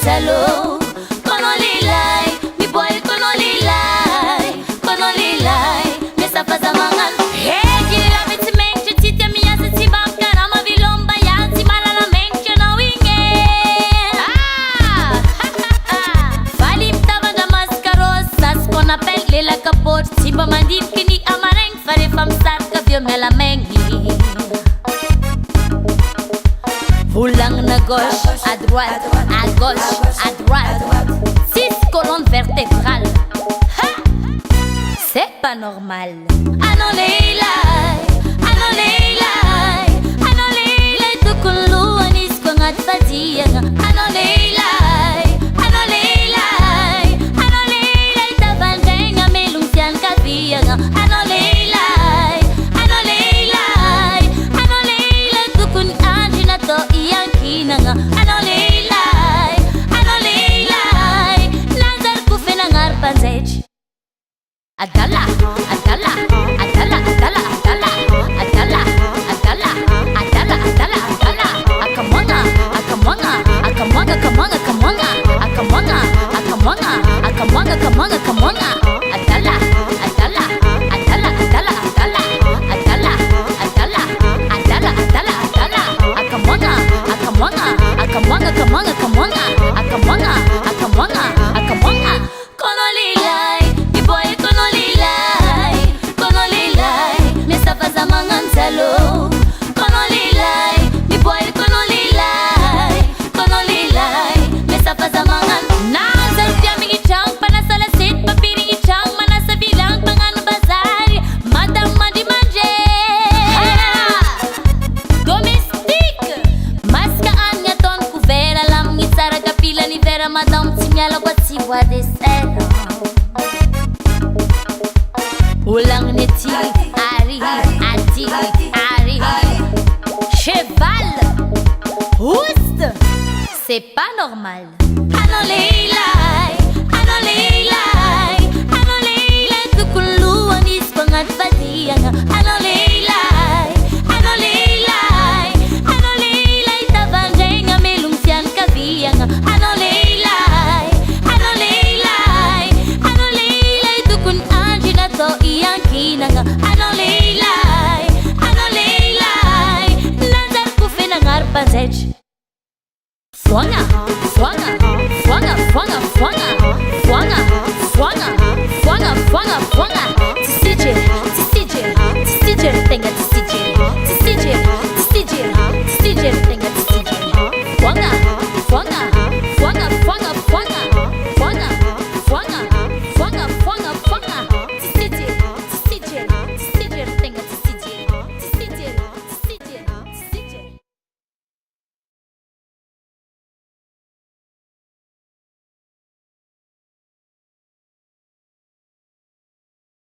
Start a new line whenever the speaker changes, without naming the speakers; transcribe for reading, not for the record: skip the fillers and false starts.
salo. Kono lilay, mi boy kono lilay, kono lilay, me safa zamangan. Hey, gira vit mente titia mi asa si bam karama vilomba yan si malala mente no ingen. Falim tava da mascarosas con a pelle la capot si ba mandip kini amareng fare fam sat ka vio mela mengi. Roulant à gauche, à droite, à gauche, à droite. 6 colonnes vertébrales. Ha! C'est pas normal. Ano leilay, ano leilay, ano leilay tukulu anis ko ngat fadiyang. Ano leilay, ano leilay, ano leilay tabandeng amelung tian kaviyang. Ano leilay, ano leilay, ano leilay tukun anjina to iyang kinang. Ano leilay, nazar ku fenangar panzej. Adala, adala, adala, adala, adala, adala, adala, adala, adala, adala. Akamwanga, akamwanga, akamwanga, akamwanga, akamwanga, akamwanga, akamwanga, akamwanga, akamwanga, akamwanga. Adala, adala, adala, adala, adala, adala, adala, adala, adala, adala. Akamwanga, akamwanga, akamwanga, akamwanga, akamwanga, akamwanga, akamwanga, akamwanga. Kono lilay, mi boy kono lilay, kono lilay, me safa zamangan salo. Kono lilay, mi boy kono lilay, kono lilay, me safa zamangan. Nazar tiami ichang panasala sit papiring ichang manasa bilang pangan bazari madam mandi manje. Domestique, maskaan niya ton kuvera lam ngitsara kapila ni vera madam sinyala kwa siwa de sera. Ulang neti, ari, ati, ari. Cheval, oust, c'est pas normal. Ano leilay, ano leilay, ano leilay tukulu anis pangat badiyang. Ano leilay, ano leilay, ano leilay tabandeng amelung tian kaviyang. Ano leilay, ano leilay, ano leilay tukun anjina to iyang kinang. Ano leilay, nazar ku fenangar panzej. Fuanga, fuanga, fuanga, fuanga, fuanga, fuanga, fuanga, fuanga, fuanga, fuanga.